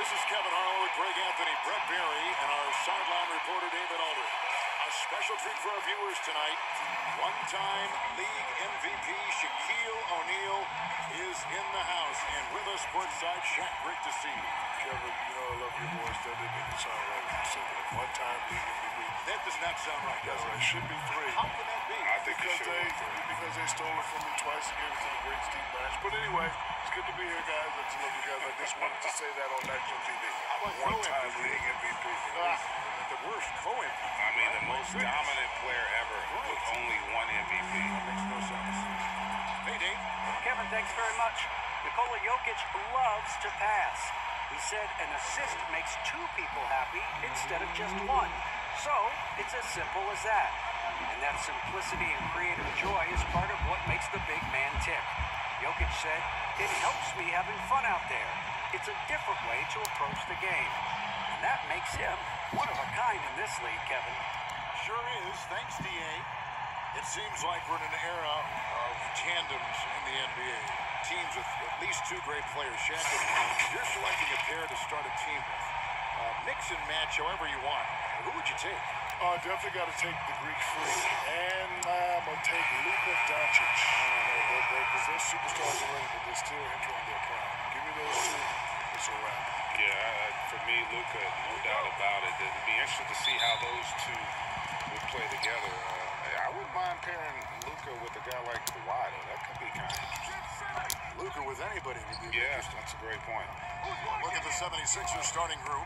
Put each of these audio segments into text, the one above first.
This is Kevin Harlan with Greg Anthony, Brett Berry, and our sideline reporter David Aldridge. A special treat for our viewers tonight. One-time league MVP Shaquille O'Neal is in the house, and with us courtside, Shaq, great to see you. Kevin, you know I love your voice. That didn't even sound right. You said that one-time league MVP. That does not sound right, does it? It should be 3. How can that be? I think because they stole it from me twice and gave it to the great Steve Nash. But anyway, it's good to be here, guys. Let's love you guys. I just wanted to say that on national TV. One-time league MVP. The worst co-MVP. I mean, the most dominant player ever with only one MVP. That makes no sense. Hey, Dave. Kevin, thanks very much. Nikola Jokic loves to pass. He said an assist makes 2 people happy instead of just 1. So, it's as simple as that. And that simplicity and creative joy is part of what makes the big man tick. Jokic said, "It helps me having fun out there. It's a different way to approach the game." And that makes him one of a kind in this league, Kevin. Sure is. Thanks, D.A. It seems like we're in an era of tandems in the NBA. Teams with at least 2 great players. Shaq, you're selecting a pair to start a team with. Mix and match however you want. Who would you take? Definitely got to take the Greek Freak. And I'm going to take Luka Doncic. Because those superstars already, but they're still entering their prime. Give me those 2. It's a wrap. Yeah, for me, Luka, no doubt about it. It'd be interesting to see how those 2 would play together. I wouldn't mind pairing Luka with a guy like Kawhi. That could be kind of interesting. Luka with anybody would be interesting. That's a great point. Look at the 76ers starting group.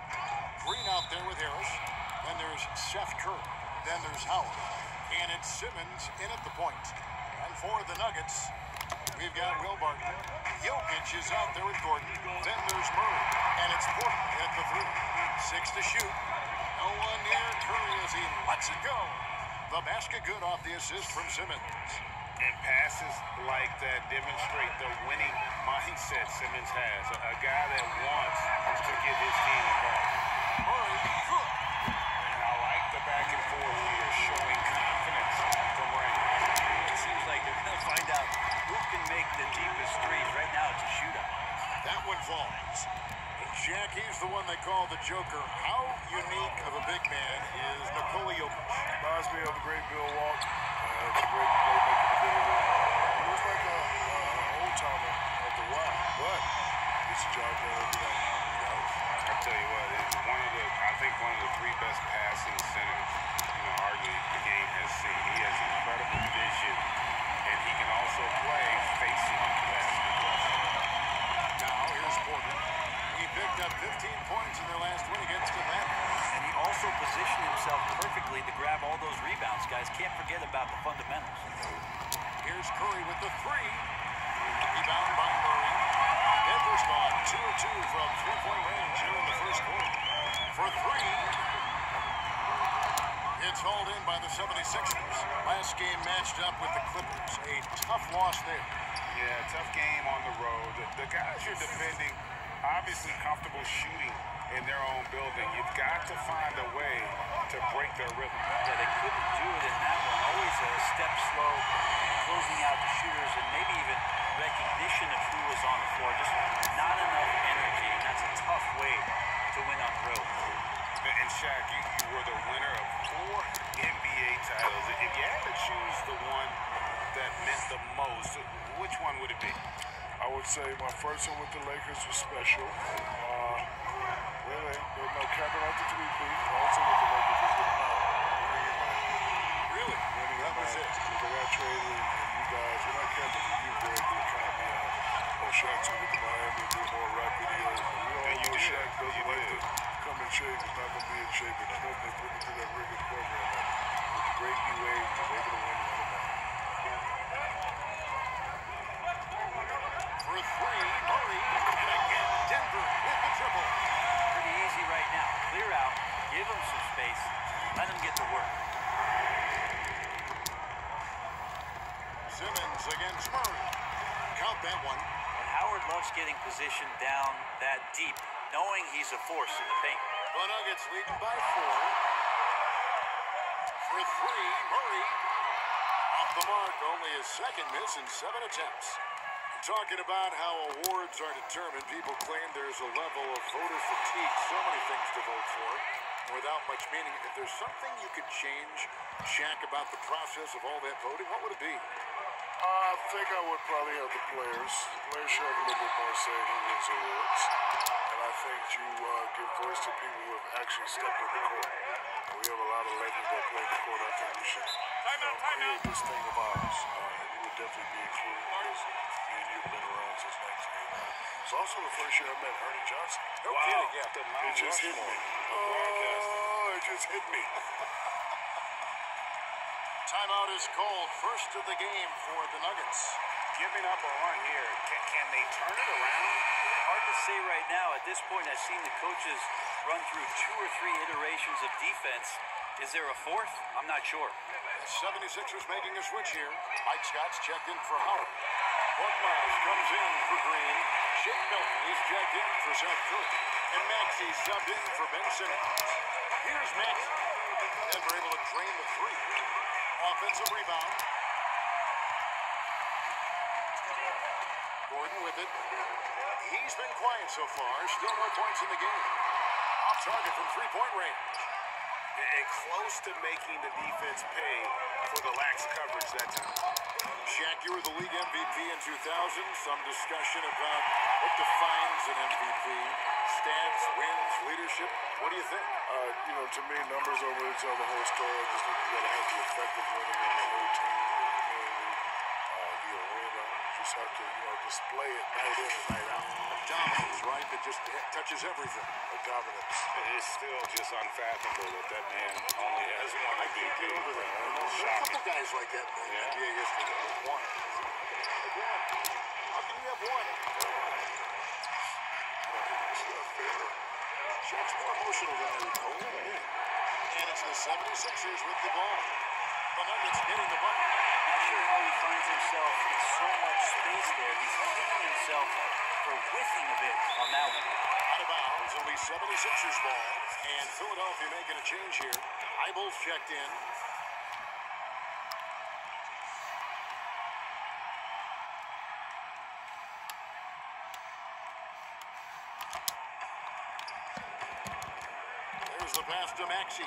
Green out there with Harris. Then there's Seth Curry. Then there's Howard. And it's Simmons in at the point. And for the Nuggets, we've got Will Barton. Jokic is out there with Gordon. Then there's Murray. And it's Porter at the 3. 6 to shoot. No one near Curry as he lets it go. The basket good off the assist from Simmons. And passes like that demonstrate the winning mindset Simmons has. A guy that wants to get his team involved. Murray, good. And I like the back and forth here, showing confidence from Rain. It seems like they're going to find out who can make the deepest threes. Right now, it's a shootout. That one falls. Shaq, he's the one they call the Joker. How unique of a big man is Nikola Jokic? Reminds me of the great Bill Walton. It's a great playmaking ability. He looks like an old-timer at the Y, but it's a job done every day. I tell you what, it's I think one of the 3 best passing centers, arguably the game has seen. He has incredible vision, and he can also play facing the basket. Now, here's Porter. He picked up 15 points in their last win against Atlanta. And he also positioned himself perfectly to grab all those rebounds. Guys, can't forget about the fundamentals. Here's Curry with the 3. Rebound by Murray. Denver's gone 2 of 2 from 3-point range here in the first quarter. For 3. It's hauled in by the 76ers. Last game matched up with the Clippers. A tough loss there. Yeah, tough game on the road. The guys you're defending, obviously comfortable shooting in their own building. You've got to find a way to break their rhythm. Yeah, they couldn't do it in that one. Always a step slow, closing out the shooters, and maybe even recognition of who was on the floor. Just not enough energy, and that's a tough way to win on the road. And Shaq, you were the winner of 4 NBA titles. If you had to choose the one that meant the most, which one would it be? I would say my first one with the Lakers was special. Really, no capping out the 3-peat. Also with the Lakers was winning out. Really? That was it. They got traded, and you guys, when I kept it, you Greg, you kind of Shaq took it to Miami and did more rap videos. We all know Shaq doesn't like to come in shape. He's not going to be in shape, but you know they put him through that rigorous program. With the great new age, was able to win one of them. For 3, Murray. And again, Denver with the triple. Pretty easy right now. Clear out, give them some space, let them get to work. Simmons against Murray. Count that one. And Howard loves getting positioned down that deep, knowing he's a force in the paint. The Nuggets leading by 4. For 3, Murray. Off the mark, only his 2nd miss in 7 attempts. Talking about how awards are determined, people claim there's a level of voter fatigue. So many things to vote for without much meaning. If there's something you could change, Shaq, about the process of all that voting, what would it be? I think I would probably have the players. The players should have a little bit more say who wins awards. And I think you give voice to people who have actually stepped in the court. And we have a lot of legends that play in the court. I think we should create this thing of ours. And you would definitely be included because me and you've been around since 1989. It's also the first year I met Ernie Johnson. No kidding, yeah. It just hit me. Oh, it just hit me. Timeout is called. First of the game for the Nuggets. Giving up a run here. Can they turn it around? Hard to say right now. At this point, I've seen the coaches run through 2 or 3 iterations of defense. Is there a fourth? I'm not sure. The 76ers making a switch here. Mike Scott's checked in for Howard. Mark Miles comes in for Green. Shake Milton, he's checked in for Seth Curry. And Maxey subbed in for Ben Simmons. Here's Maxey. Denver able to drain the 3. Offensive rebound. Gordon with it. He's been quiet so far. Still no points in the game. Off target from three-point range. And close to making the defense pay for the lax coverage that time. Shaq, you were the league MVP in 2000. Some discussion about what defines an MVP. Stats, wins, leadership. What do you think? To me, numbers don't really tell the whole story. I just think you got to have the effective winning of the whole team, the community, the arena. You just have to, display it night in and night out. Dominance, right? That just touches everything. Dominance. It's still just unfathomable that man only has one MVP. Over there. There's a couple guys like that in the NBA history. One. How can you have one? Shaq's more emotional than I recall. And it's the 76ers with the ball. The Nuggets hitting the button. Not sure how he finds himself in so much space there. He's kicking himself for whiffing a bit on that one. Out of bounds, it'll be 76ers ball. And Philadelphia making a change here. Eibels checked in. There's the pass to Maxey.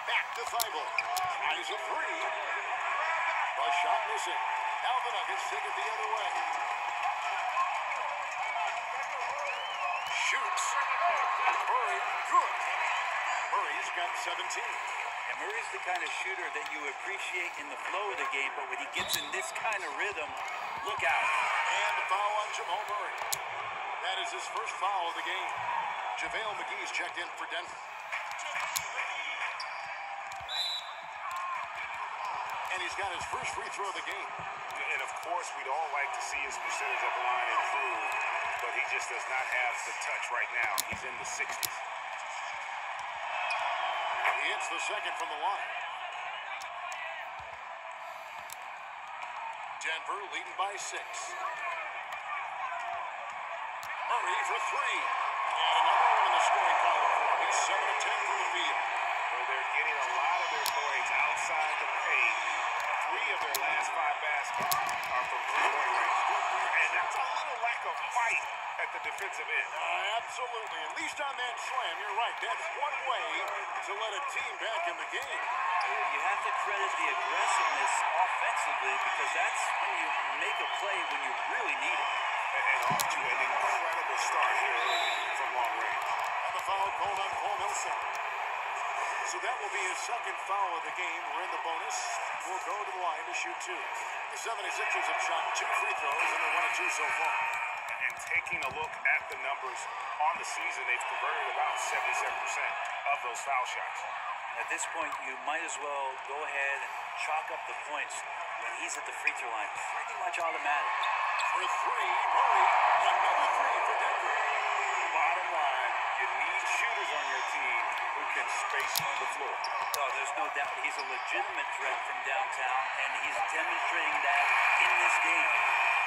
Back to Thibault. Tries a 3. The shot missing. Now the Nuggets take it the other way. Shoots. Murray, good. Murray's got 17. And Murray's the kind of shooter that you appreciate in the flow of the game, but when he gets in this kind of rhythm, look out. And the foul on Jamal Murray. That is his first foul of the game. JaVale McGee's checked in for Denver. And he's got his first free throw of the game. And of course, we'd all like to see his percentage at the line improve, but he just does not have the touch right now. He's in the 60s. He hits the second from the line. Denver leading by 6. Murray for 3. And another one in the scoring column for him. He's 7 of 10 from the field. Well, they're getting a lot of their points outside the paint. 3 of their last 5 baskets are from three-point range. And that's a little lack of fight at the defensive end. Absolutely. At least on that slam, you're right. That's one way to let a team back in the game. You have to credit the aggressiveness offensively because that's when you make a play when you really need it. And off to an incredible start here from long range. And the foul called on Paul Millsap. So that will be his second foul of the game. We're in the bonus. We'll go to the line to shoot 2. The 76ers have shot 2 free throws, and they're 1 of 2 so far. And taking a look at the numbers on the season, they've converted about 77% of those foul shots. At this point, you might as well go ahead and chalk up the points when he's at the free throw line. Pretty much automatic. For 3, Murray. Another 3 for Denver. Bottom line, you need shooters on your team who can space the floor. Oh, there's no doubt he's a legitimate threat from downtown, and he's demonstrating that in this game.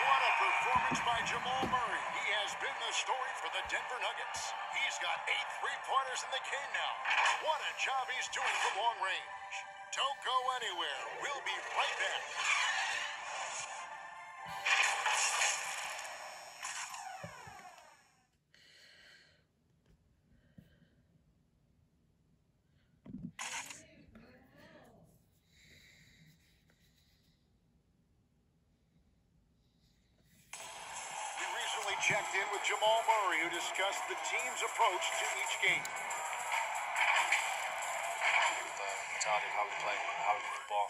What a performance by Jamal Murray. He has been the story for the Denver Nuggets. He's got 8 three-pointers in the game now. What a job he's doing from long range. Don't go anywhere. We'll be right back. We recently checked in with Jamal Murray, who discussed the team's approach to each game. Mentality of how we play, how we move the ball,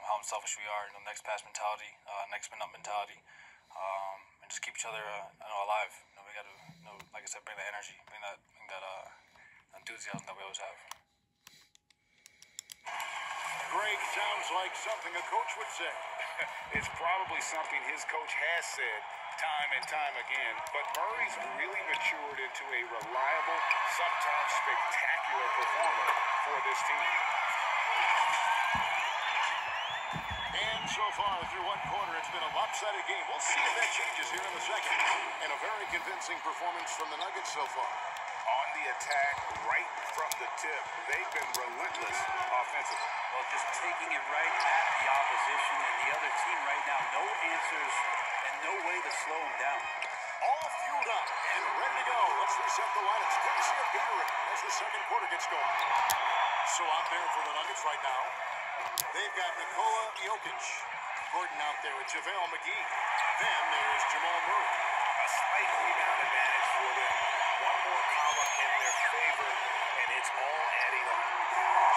how unselfish we are, next pass mentality, next man up mentality, and just keep each other alive. We got to, like I said, bring that energy, bring that enthusiasm that we always have. Greg sounds like something a coach would say. It's probably something his coach has said time and time again, but Murray's really matured into a reliable, sometimes spectacular performer for this team. And so far through one quarter, it's been a lopsided game. We'll see if that changes here in the second. And a very convincing performance from the Nuggets so far. On the attack, right from the tip, they've been relentless offensively. Well, just taking it right at the opposition and the other team right now. No answers and no way to slow them down. All fueled up and ready to go. Let's reset the lineups. Courtesy of Gatorade as the second quarter gets going. So out there for the Nuggets right now, they've got Nikola Jokic. Gordon out there with JaVale McGee. Then there's Jamal Murray. A slight rebound advantage for them. One more column in their favor, and it's all adding up.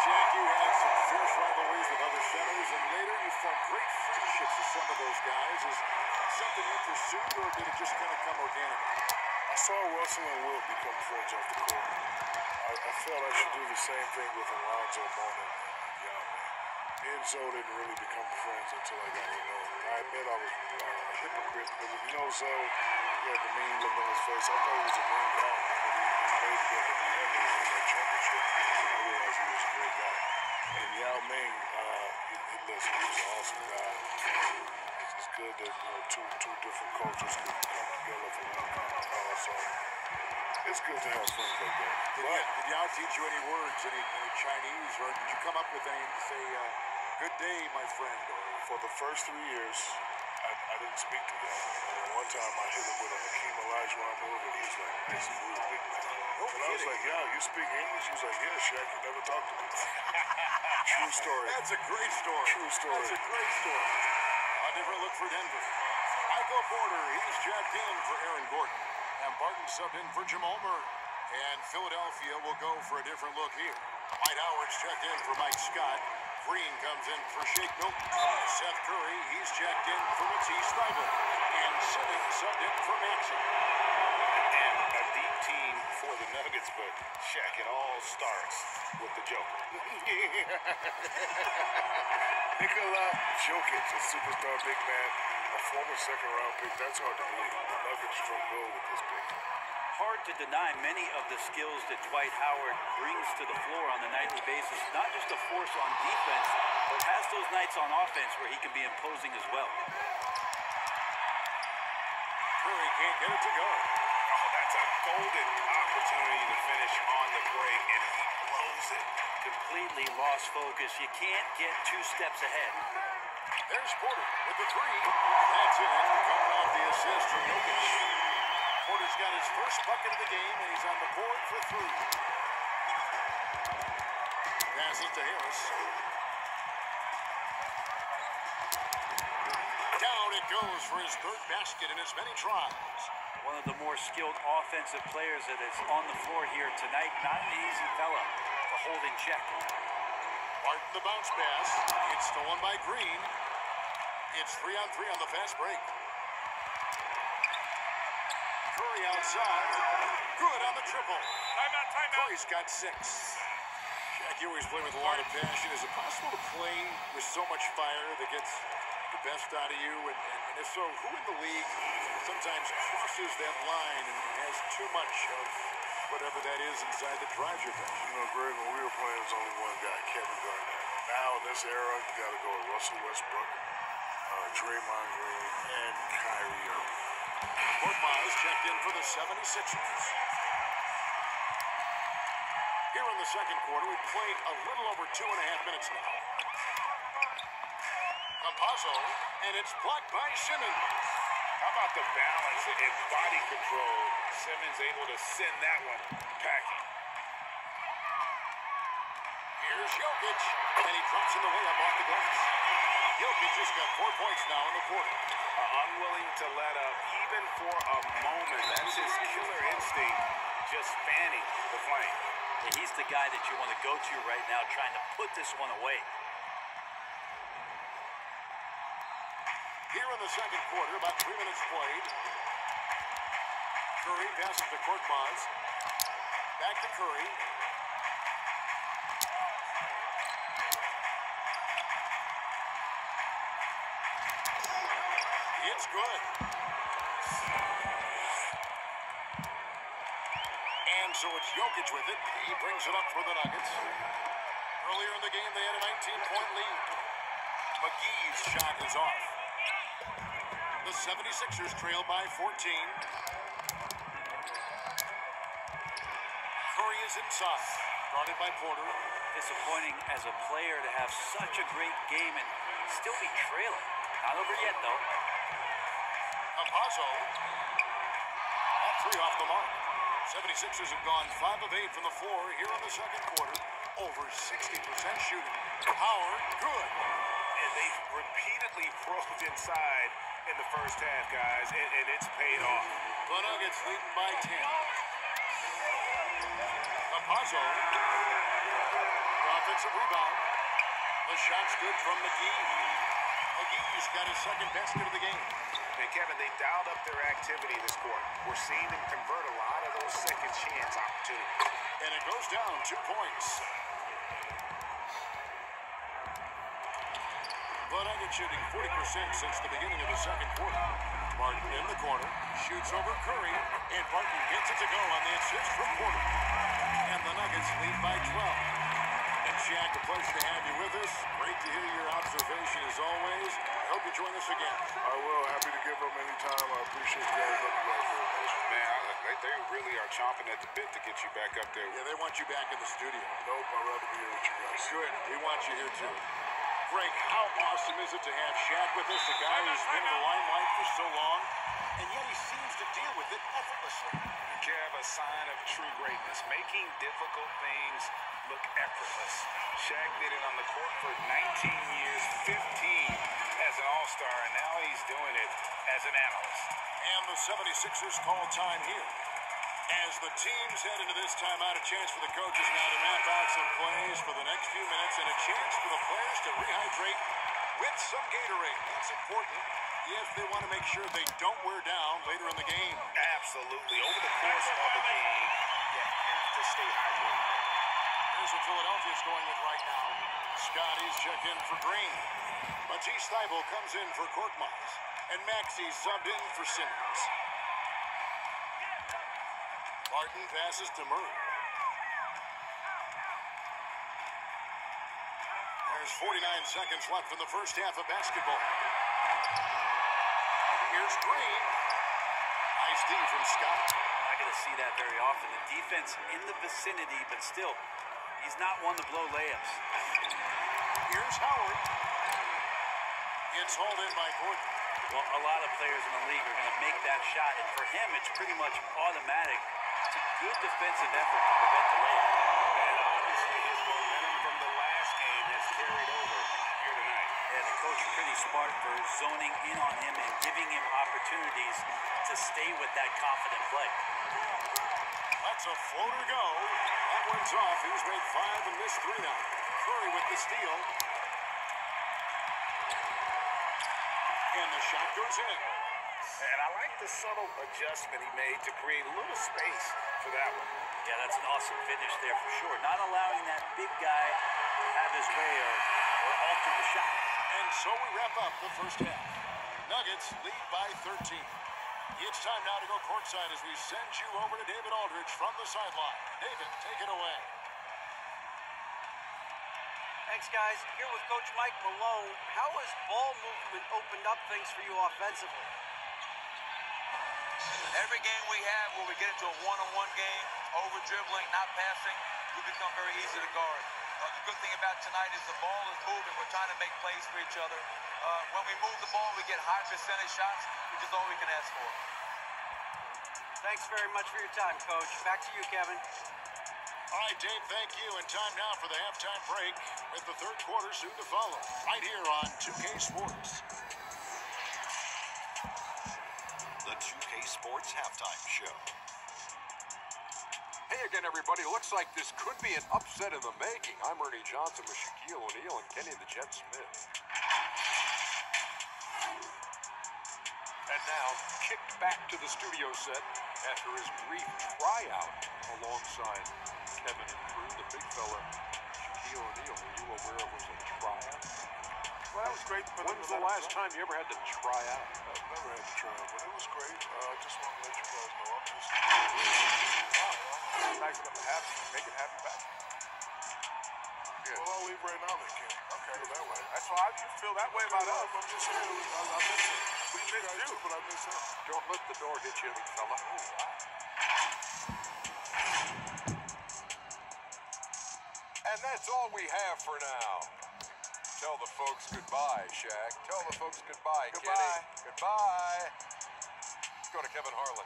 Shaq, you had some fierce rivalries with other centers, and later you formed great friendships with some of those guys. Is something you pursued, or did it just kind of come organically? I saw Russell and Wilt become friends off the court. I felt I should do the same thing with Alonzo Mourning and Yao Ming. Me and Zoe didn't really become friends until I got to know him. I admit I was a hypocrite, because if you know Zoe, he had the mean look on his face. I thought he was a mean guy. When we played together in the NBA championship, I realized he was a great guy. And Yao Ming, listen, he was an awesome guy. It's good that two different cultures can come together for one common cause. So it's good to have friends like that. Did Yao teach you any words, any Chinese, or did you come up with any, say, good day, my friend? Or... For the first 3 years, I didn't speak to them. And one time I hit him with a Hakeem Olajuwon move, and he was like, nice and move, big man. And I was like, yeah, you speak English? He was like, yeah, Shaq, you never talked to me. True story. That's a great story. True story. That's a great story. A different look for Denver. Michael Porter, he's jacked in for Aaron Gordon. And Barton subbed in for Jamal Murray. And Philadelphia will go for a different look here. Dwight Howard's checked in for Mike Scott. Green comes in for Shake Milton. Seth Curry, he's checked in for Matisse Thybulle. And Simmons subbed in for Maxey. And a deep team for the Nuggets, but Shaq, it all starts with the Joker. Nikola Jokic, a superstar big man, a former second-round pick. That's hard to believe. The Nuggets struck gold with this pick. Hard to deny many of the skills that Dwight Howard brings to the floor on a nightly basis. Not just a force on defense, but has those nights on offense where he can be imposing as well. Curry can't get it to go. Oh, that's a golden opportunity to finish on the break, and he blows it. Completely lost focus. You can't get two steps ahead. There's Porter with the three. That's in. Coming off the assist from Jokic. Porter's got his first bucket of the game, and he's on the board for three. Pass it to Harris. Down it goes for his third basket in as many tries. One of the more skilled offensive players that is on the floor here tonight. Not an easy fella to hold in check. Barton the bounce pass. It's stolen by Green. It's 3-on-3 on the fast break. Curry outside. Good on the triple. Timeout. Curry's got 6. Shaq, you always play with a lot of passion. Is it possible to play with so much fire that gets the best out of you? And if so, who in the league sometimes crosses that line and has too much of whatever that is inside that drives your passion? You know, Greg, when we were playing, there's only one guy, Kevin Garnett. Now, in this era, you got to go with Russell Westbrook, Draymond Green, and Kyrie Irving. Korkmaz checked in for the 76ers. Here in the second quarter, we've played a little over 2.5 minutes now. Campazzo, and it's blocked by Simmons. How about the balance and body control? Simmons able to send that one packing. Here's Jokic, and he drops in the way up off the glass. Jokic just got 4 points now in the quarter. Unwilling to let up even for a moment. That's his killer instinct, just fanning the flame. And he's the guy that you want to go to right now, trying to put this one away. Here in the second quarter, about 3 minutes played. Curry passes to Korkmaz. Back to Curry. It's good. And so it's Jokic with it. He brings it up for the Nuggets. Earlier in the game, they had a 19-point lead. McGee's shot is off. The 76ers trail by 14. Curry is inside. Guarded by Porter. Disappointing as a player to have such a great game and still be trailing. Not over yet, though. Campazzo. All three off the mark. 76ers have gone 5 of 8 from the floor here in the second quarter. Over 60% shooting. Howard, good. And they repeatedly probed inside in the first half, guys, and it's paid off. The Nuggets leading by 10. Campazzo. Offensive rebound. The shot's good from McGee. McGee's got his second basket of the game. And Kevin, they dialed up their activity this quarter. We're seeing them convert a lot of those second chance opportunities. And it goes down 2 points. The Nuggets shooting 40% since the beginning of the second quarter. Martin in the corner, shoots over Curry, and Martin gets it to go on the assist from Porter. And the Nuggets lead by 12. And Shaq, a pleasure to have you with us. Great to hear your observation as always. I hope you join us again. I will. Happy to give them any time. I appreciate you guys. Love you guys very much. Man, they really are chomping at the bit to get you back up there. Yeah, they want you back in the studio. Nope, I'd rather be here with you guys. Good. We want you here too. Greg, how awesome is it to have Shaq with us, a guy who's been in the limelight for so long, and yet he seems to deal with it effortlessly. Kev, a sign of true greatness, making difficult things look effortless. Shaq did it on the court for 19 years, 15 as an all-star, and now he's doing it as an analyst. And the 76ers call time here. As the teams head into this timeout, a chance for the coaches now to map out some plays for the next few minutes and a chance for the players to rehydrate with some Gatorade. That's important if they want to make sure they don't wear down later in the game. Absolutely. Over the course of the game, you have to stay hydrated. Here's what Philadelphia's going with right now. Scotty's checked in for Green. Matisse Thybulle comes in for Korkmaz. And Maxey's subbed in for Simmons. Martin passes to Murray. There's 49 seconds left in the first half of basketball. Here's Green. Nice D from Scott. Not going to see that very often. The defense in the vicinity, but still, he's not one to blow layups. Here's Howard. It's hauled in by Gordon. Well, a lot of players in the league are going to make that shot, and for him, it's pretty much automatic. It's a good defensive effort to prevent the layup. And obviously his momentum from the last game has carried over here tonight. Yeah, the coach pretty smart for zoning in on him and giving him opportunities to stay with that confident play. That's a floater go. That one's off. He's made 5 and missed 3 now. Curry with the steal. And the shot goes in. And I like the subtle adjustment he made to create a little space for that one. Yeah, that's an awesome finish there for sure. Not allowing that big guy to have his way or alter the shot. And so we wrap up the first half. Nuggets lead by 13. It's time now to go courtside as we send you over to David Aldridge from the sideline. David, take it away. Thanks, guys. Here with Coach Mike Malone. How has ball movement opened up things for you offensively? Every game we have where we get into a one-on-one game, over-dribbling, not passing, we become very easy to guard. The good thing about tonight is the ball is moving. We're trying to make plays for each other. When we move the ball, we get high percentage shots, which is all we can ask for. Thanks very much for your time, Coach. Back to you, Kevin. All right, Dave, thank you. And time now for the halftime break with the third quarter soon to follow. Right here on 2K Sports. The 2K Sports Halftime Show. Hey again, everybody. Looks like this could be an upset in the making. I'm Ernie Johnson with Shaquille O'Neal and Kenny the Jet Smith. And now, kicked back to the studio set after his brief tryout alongside Kevin and crew, the big fella, Shaquille O'Neal. Were you aware of was a tryout? Well, that was great. When's the last time you ever had to try out? I've never had to try out, but it was great. I just want to let you guys know I'm just... Nice enough to have you. Make it happy back. Yeah. Well, I'll leave right now then, Ken. Okay. Feel that way. That's why you feel that way about us. I'm just saying, I miss it. We miss you. But I miss him. Don't let the door hit you, big fella. Oh, wow. And that's all we have for now. Tell the folks goodbye, Shaq. Tell the folks goodbye, Kenny. Goodbye. Let's go to Kevin Harlan.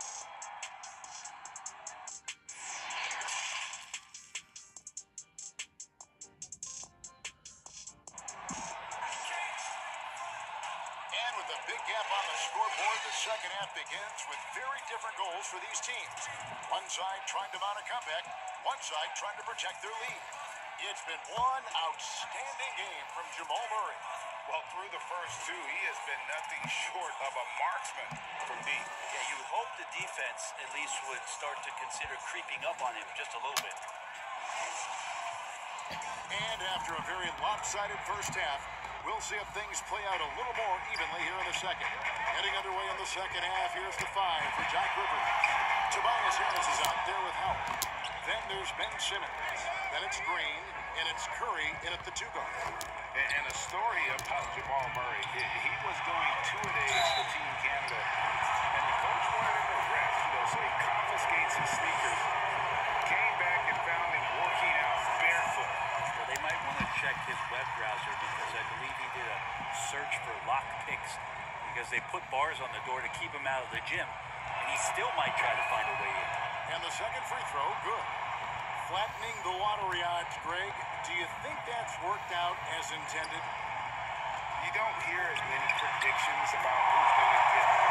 And with a big gap on the scoreboard, the second half begins with very different goals for these teams. One side trying to mount a comeback, one side trying to protect their lead. It's been one outstanding game from Jamal Murray. Well, through the first two, he has been nothing short of a marksman from deep. Yeah, you hope the defense at least would start to consider creeping up on him just a little bit. And after a very lopsided first half, we'll see if things play out a little more evenly here in the second. Heading underway in the second half, here's the 5 for Jack Rivers. Tobias Harris is out there with Howard. Then there's Ben Simmons. Then it's Green, and it's Curry in at the 2 guard. And a story about Jamal Murray. He was going 2-a-days for Team Canada, and the coach wanted him to rest, so he confiscates his sneakers, came back and found him working out barefoot. Well, they might want to check his web browser because I believe he did a search for lock picks because they put bars on the door to keep him out of the gym, and he still might try to find a way in. And the second free throw, good. Flattening the lottery odds, Greg. Do you think that's worked out as intended? You don't hear as many predictions about who's going to get the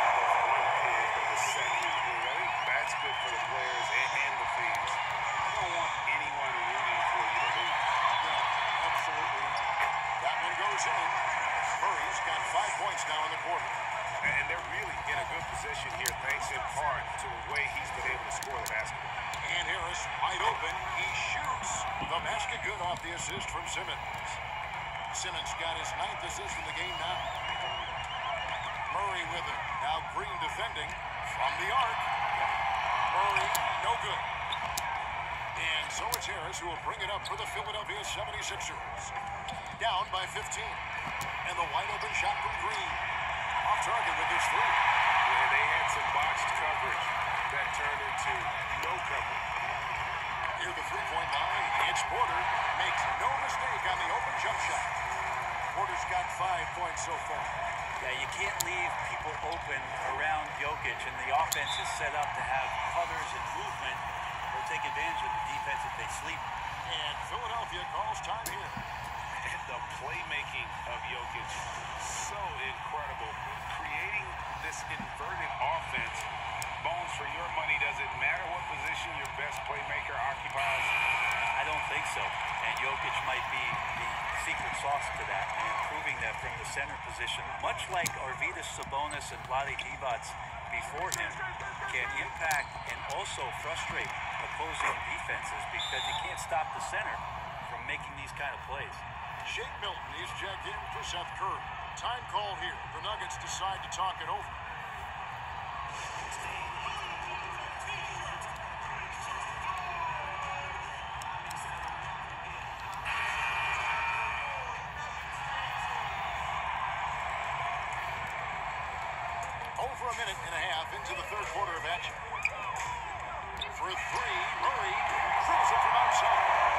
one pick or the second. I think that's good for the players and the fans. I don't want anyone rooting for you to lose. No, absolutely. That one goes in. Murray's got 5 points now in the quarter. And they're really in a good position here, thanks in part to the way he's been able to score the basketball. And Harris wide open. He shoots. The basket good off the assist from Simmons. Simmons got his 9th assist in the game now. Murray with it. Now Green defending from the arc. Murray, no good. And so it's Harris who will bring it up for the Philadelphia 76ers. Down by 15. And the wide open shot from Green. Off target with his 3. Yeah, they had some botched coverage that turned into no coverage. Near the 3-point line, it's Porter. Makes no mistake on the open jump shot. Porter's got 5 points so far. Yeah, you can't leave people open around Jokic, and the offense is set up to have cutters and movement. They'll take advantage of the defense if they sleep. And Philadelphia calls time here. The playmaking of Jokic, so incredible. Creating this inverted offense. Bones, for your money, does it matter what position your best playmaker occupies? I don't think so. And Jokic might be the secret sauce to that, and improving that from the center position, much like Arvydas Sabonis and Vlade Divac before him, can impact and also frustrate opposing defenses because you can't stop the center from making these kind of plays. Shake Milton is jacked in for Seth Curry. Time call here. The Nuggets decide to talk it over. Over a minute and a half into the third quarter of action. For 3, Murray drills it from outside.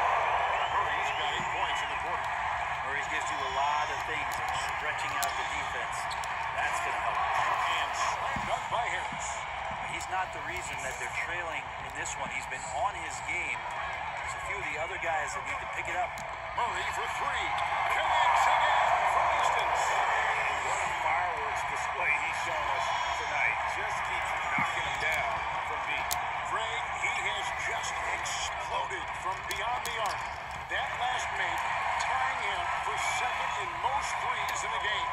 this one. He's been on his game. There's a few of the other guys that need to pick it up. Murray for three. Connects again from distance. What a fireworks display he's shown us tonight. Just keeps knocking him down from deep. Greg, he has just exploded from beyond the arc. That last make tying him for second in most threes in the game.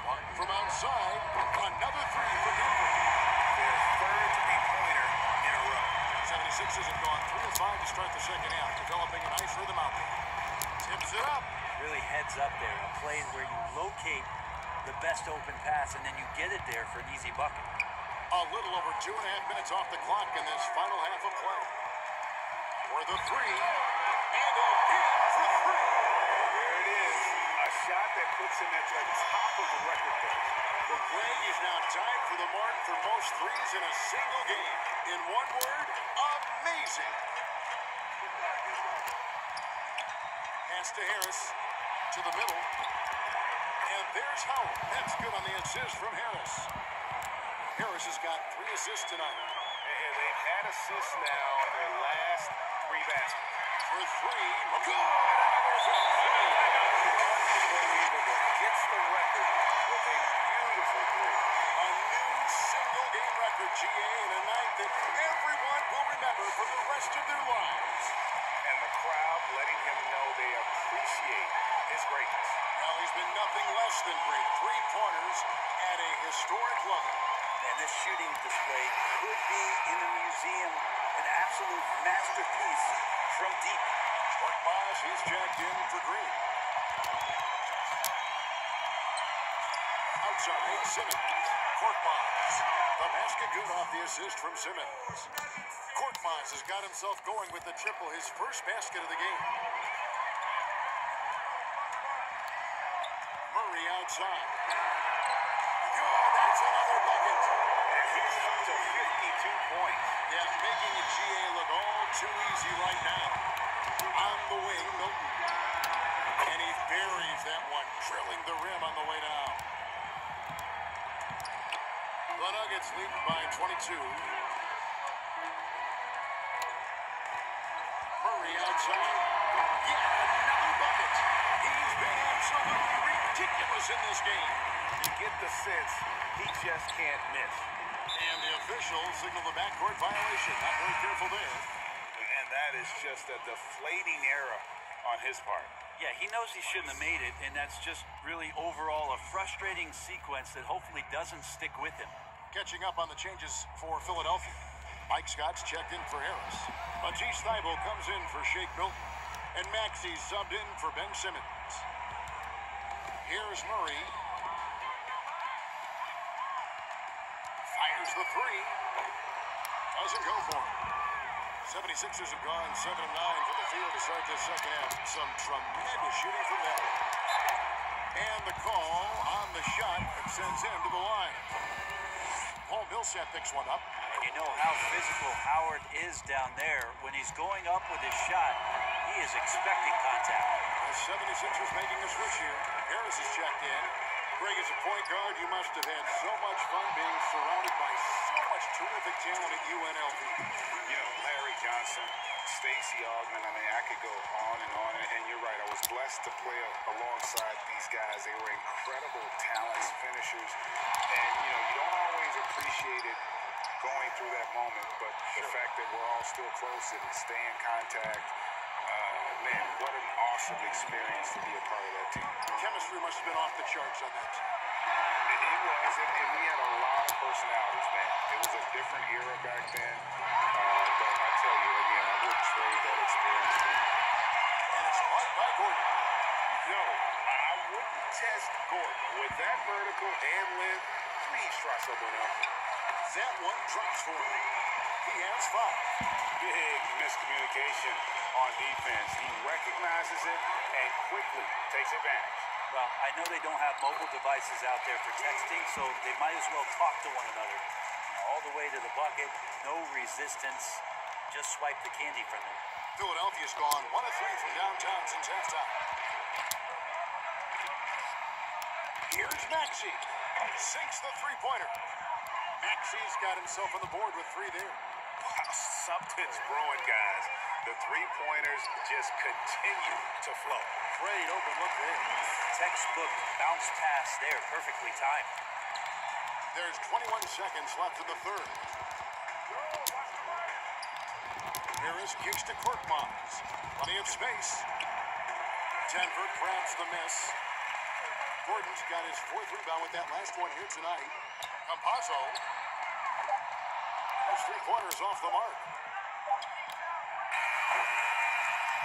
Martin from outside. Another three for Denver. Their third three-pointer in a row. 76ers have gone 3 of 5 to start the second half, developing a nice rhythm out there. Tips it up. Really heads up there. A play where you locate the best open pass and then you get it there for an easy bucket. A little over 2.5 minutes off the clock in this final half of play. For the three, and again for three. There it is. A shot that puts him at the top of the record book. But Greg is now tied for the mark for most threes in a single game. In one word, amazing. Pass to Harris, to the middle. And there's Howard. That's good on the assist from Harris. Harris has got 3 assists tonight. And they've had assists now on their last 3 baskets. For three, good. Unbelievable. Gets the record with a beautiful three. A new single-game record, GA, in a night that everyone will remember for the rest of their lives. And the crowd letting him know they appreciate his greatness. Well, he's been nothing less than great. 3 pointers at a historic level. And this shooting display could be in a museum, an absolute masterpiece from deep. Korkmaz, he's jacked in for Green. Outside, Simmons. Korkmaz. The basket good off the assist from Simmons. Korkmaz has got himself going with the triple, his first basket of the game. Murray outside. Good, that's another bucket. And he's up to 52 points. Yeah, making the GA look all too easy right now. On the wing, Milton. And he buries that one, drilling the rim on the way down. The Nuggets lead by 22. Murray outside. Yeah, another bucket. He's been absolutely ridiculous in this game. You get the sense he just can't miss. And the officials signal the backcourt violation. Not very careful there. And that is just a deflating error on his part. Yeah, he knows he shouldn't have made it, and that's just really overall a frustrating sequence that hopefully doesn't stick with him. Catching up on the changes for Philadelphia. Mike Scott's checked in for Harris. Matisse Thybulle comes in for Shake Milton. And Maxey subbed in for Ben Simmons. Here's Murray. Fires the three. Doesn't go for him. 76ers have gone 7 of 9 from the field to start this second half. Some tremendous shooting from them. And the call on the shot that sends him to the line. Paul Millsap picks one up. And you know how physical Howard is down there. When he's going up with his shot, he is expecting contact. The 76ers making a switch here. Harris is checked in. Greg, as a point guard, you must have had so much fun being surrounded by so much terrific talent at UNLV. You know, Larry Johnson, Stacey Augmon, I mean, I could go on, and you're right. I was blessed to play alongside these guys. They were incredible talents, finishers, and, you know, you don't always appreciate it going through that moment, but the fact that we're all still close and stay in contact, man, what an awesome experience to be a part of that team. The chemistry must have been off the charts on that team. It was, and we had a lot of personalities, man. It was a different era back then, but I tell you, again, I wouldn't trade that experience. And it's caught by Gordon. No, I wouldn't test Gordon. With that vertical and length, please try someone else. That one drops for him. He has 5. Big miscommunication on defense. He recognizes it and quickly takes advantage. Well, I know they don't have mobile devices out there for texting, so they might as well talk to one another. All the way to the bucket, no resistance, just swipe the candy from them. Philadelphia's gone 1 of 3 from downtown since halftime. Here's Maxey. Sinks the three-pointer. Maxey's got himself on the board with 3 there. Something's brewing, guys. The three-pointers just continue to flow. Great open look there. Textbook bounce pass there, perfectly timed. There's 21 seconds left in the third. Harris kicks to Korkmaz. Plenty of space. Denver grabs the miss. Gordon's got his fourth rebound with that last one here tonight. Campazzo. That's 3/4 off the mark.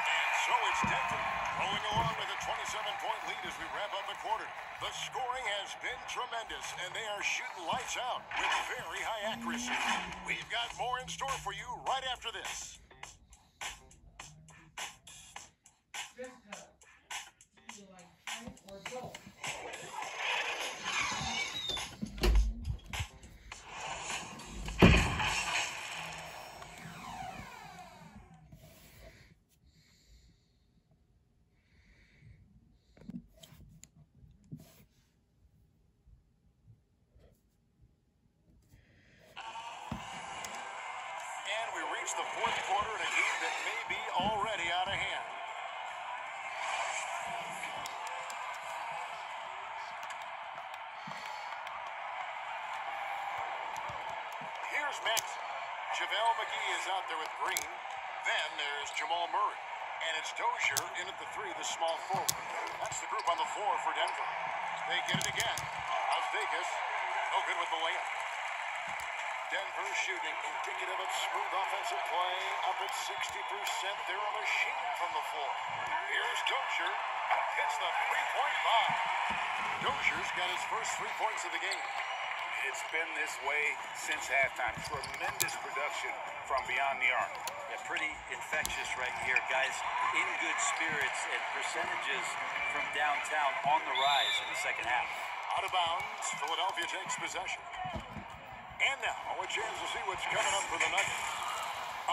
And so it's Denver rolling along with a 27-point lead as we wrap up the quarter. The scoring has been tremendous, and they are shooting lights out with very high accuracy. We've got more in store for you right after this. The fourth quarter in a game that may be already out of hand. Here's Maxey. JaVale McGee is out there with Green. Then there's Jamal Murray. And it's Dozier in at the three, the small forward. That's the group on the floor for Denver. They get it again. Vegas, no good with the layup. Denver shooting indicative of smooth offensive play, up at 60%. They're a machine from the floor. Here's Dozier, hits the three-point bomb. Dozier's got his first 3 points of the game. It's been this way since halftime. Tremendous production from beyond the arc. Yeah, pretty infectious right here. Guys in good spirits and percentages from downtown on the rise in the second half. Out of bounds, Philadelphia takes possession. And now, a chance to see what's coming up for the Nuggets.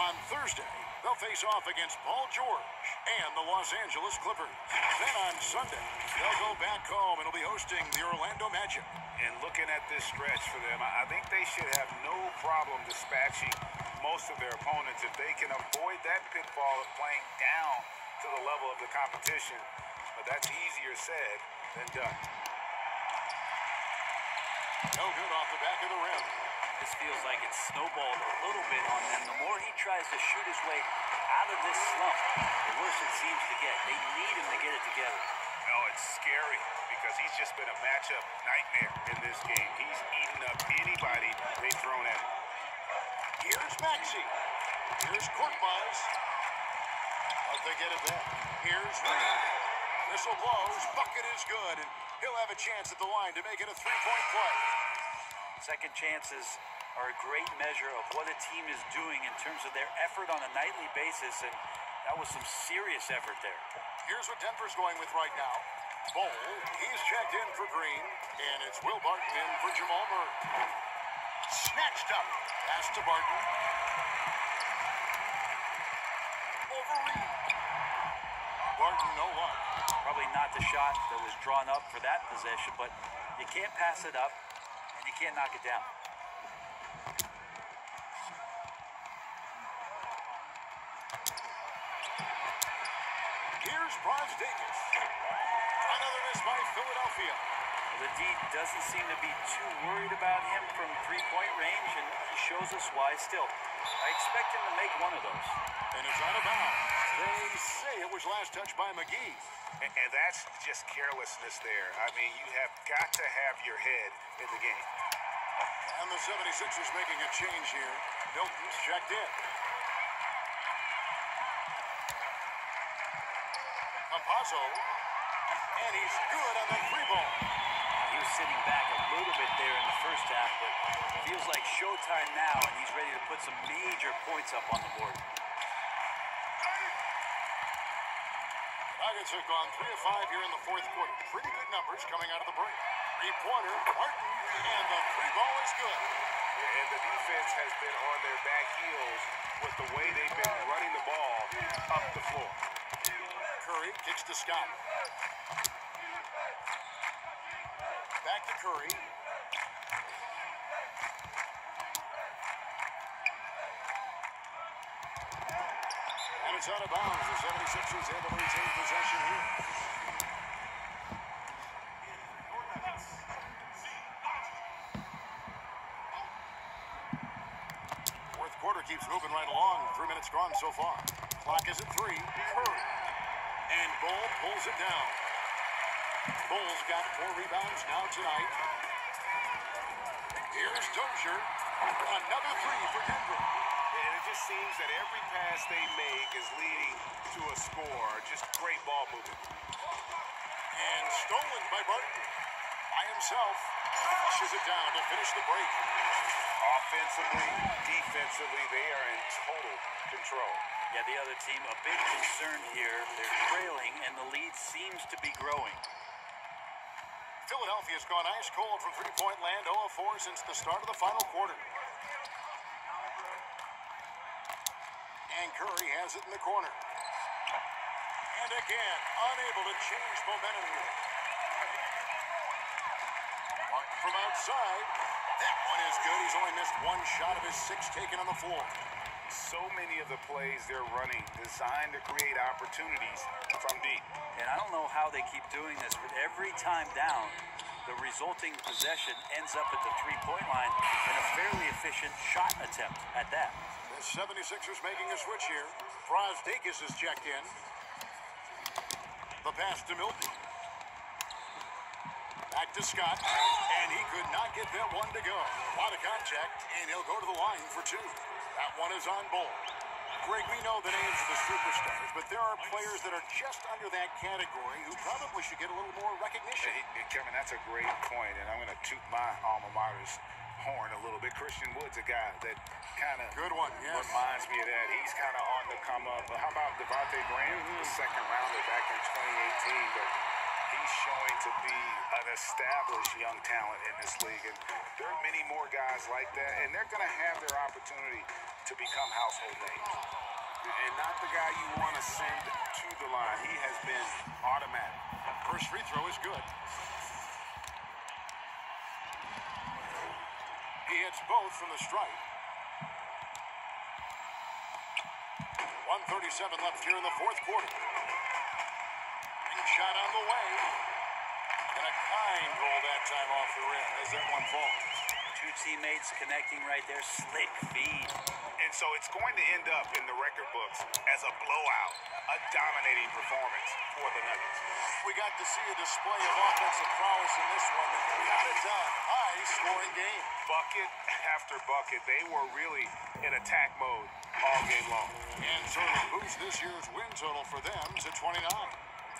On Thursday, they'll face off against Paul George and the Los Angeles Clippers. Then on Sunday, they'll go back home and will be hosting the Orlando Magic. And looking at this stretch for them, I think they should have no problem dispatching most of their opponents if they can avoid that pitfall of playing down to the level of the competition. But that's easier said than done. No good off the back of the rim. This feels like it's snowballed a little bit on them. The more he tries to shoot his way out of this slump, the worse it seems to get. They need him to get it together. No, it's scary because he's just been a matchup nightmare in this game. He's eaten up anybody they've thrown at him. Here's Maxey. Here's Korkmaz. But they get it back. Here's Reed. Whistle blows. Bucket is good. And he'll have a chance at the line to make it a three-point play. Second chances are a great measure of what a team is doing in terms of their effort on a nightly basis, and that was some serious effort there. Here's what Denver's going with right now. Bol, he's checked in for Green, and it's Will Barton in for Jamal Murray. Snatched up. Pass to Barton. Over Reed. Barton, no luck. Probably not the shot that was drawn up for that possession, but you can't pass it up. You can't knock it down. Here's Brazdeikis. Another miss by Philadelphia. The D doesn't seem to be too worried about him from three-point range, and he shows us why still. I expect him to make one of those. And it's out of bounds. They say it was last touched by McGee. And that's just carelessness there. I mean, you have got to have your head in the game. And the 76ers making a change here. Milton's checked in. Campazzo. And he's good on that free ball. He was sitting back a little bit there in the first half, but it feels like showtime now, and he's ready to put some major points up on the board. Nuggets have gone 3 of 5 here in the fourth quarter. Pretty good numbers coming out of the break. Three-pointer, Barton, and the free ball is good. And the defense has been on their back heels with the way they've been running the ball up the floor. Curry kicks to Scott. Back to Curry. it's out of bounds. The 76ers able to retain possession here. Fourth quarter keeps moving right along. 3 minutes gone so far. Clock is at 3. Curry. And Bull pulls it down. Bull's got 4 rebounds now tonight. Here's Dozier. Another 3 for Denver. And it just seems that every pass they make is leading to a score. Just great ball movement. And stolen by Barton. By himself. Flushes it down to finish the break. Offensively, defensively, they are in total control. Yeah, the other team, a big concern here. They're trailing, and the lead seems to be growing. Philadelphia's gone ice cold from three-point land, 0 of 4 since the start of the final quarter. And Curry has it in the corner. And again, unable to change momentum here. Martin from outside. That one is good. He's only missed 1 shot of his 6 taken on the floor. So many of the plays they're running designed to create opportunities from deep. And I don't know how they keep doing this, but every time down, the resulting possession ends up at the three-point line in a fairly efficient shot attempt at that. The 76ers making a switch here. Brasdeikis is checked in. The pass to Milton. Back to Scott, and he could not get that one to go. A lot of contact, and he'll go to the line for 2. That one is on Bull. Greg, we know the names of the superstars, but there are players that are just under that category who probably should get a little more recognition. Hey, Kevin, that's a great point, and I'm going to toot my alma mater's horn a little bit. Christian Wood's a guy that kind of reminds me of that. He's kind of on the come up. How about Devontae Graham, the second rounder back in 2018, but he's showing to be an established young talent in this league, and there are many more guys like that, and they're going to have their opportunity to become household names. And not the guy you want to send to the line. He has been automatic. First free throw is good. He hits both from the stripe. 1:37 left here in the fourth quarter. Shot on the way. And a kind roll that time off the rim as that one falls. 2 teammates connecting right there. Slick feed. And so it's going to end up in the record books as a blowout, a dominating performance for the Nuggets. We got to see a display of offensive prowess in this one. Got it done. High-scoring game. Bucket after bucket. They were really in attack mode all game long. And certainly boost this year's win total for them to 29.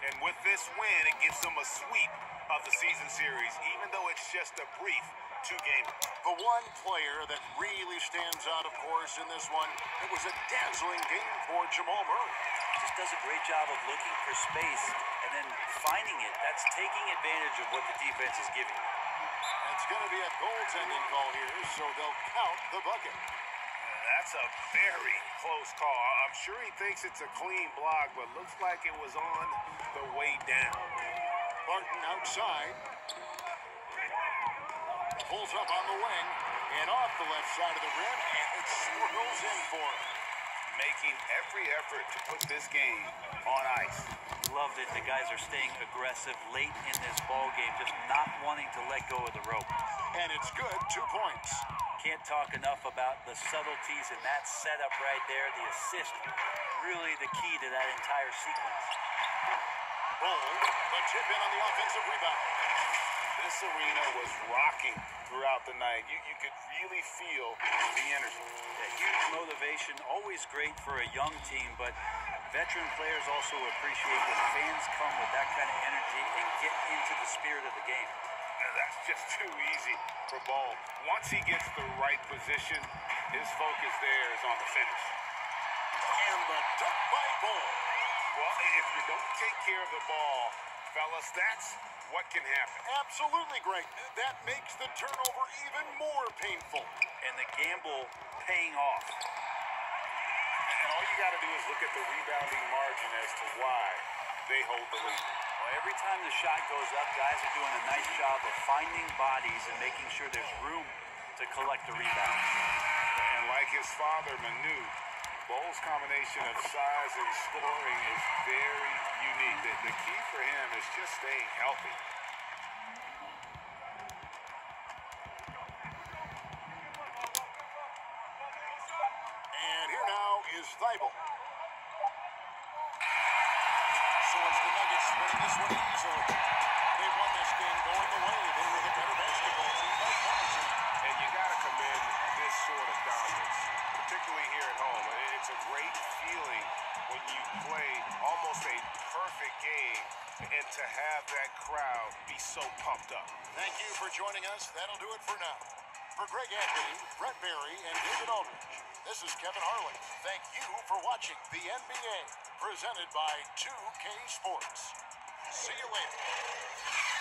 And with this win, it gives them a sweep of the season series, even though it's just a brief 2-game. The one player that really stands out, of course, in this one, it was a dazzling game for Jamal Murray. Just does a great job of looking for space and then finding it. That's taking advantage of what the defense is giving. It's going to be a goaltending call here, so they'll count the bucket. That's a very close call. I'm sure he thinks it's a clean block, but looks like it was on the way down. Barton outside. Pulls up on the wing and off the left side of the rim, and it swirls in for him. Making every effort to put this game on ice. Loved it. The guys are staying aggressive late in this ball game, just not wanting to let go of the rope. And it's good, 2 points. Can't talk enough about the subtleties in that setup right there. The assist, really the key to that entire sequence. Bull, the tip in on the offensive rebound. This arena was rocking throughout the night. You could really feel the energy. A huge motivation, always great for a young team, but veteran players also appreciate when fans come with that kind of energy and get into the spirit of the game. That's just too easy for Ball. Once he gets the right position, his focus there is on the finish. And the dunk by Ball. Well, if you don't take care of the ball, fellas, that's what can happen. Absolutely great. That makes the turnover even more painful. And the gamble paying off. And all you got to do is look at the rebounding margin as to why they hold the lead. Well, every time the shot goes up, guys are doing a nice job of finding bodies and making sure there's room to collect the rebound. And like his father, Manu, Bowles' combination of size and scoring is very unique. The key for him is just staying healthy. And here now is Thibault. So it's the Nuggets winning this one easily. They won this game going away. They were the better basketball team by far. And you got to commend this sort of dominance, particularly here at home. It's a great feeling when you play almost a perfect game and to have that crowd be so pumped up. Thank you for joining us. That'll do it for now. For Greg Anthony, Brett Berry, and David Aldridge, this is Kevin Harlan. Thank you for watching the NBA, presented by 2K Sports. See you later.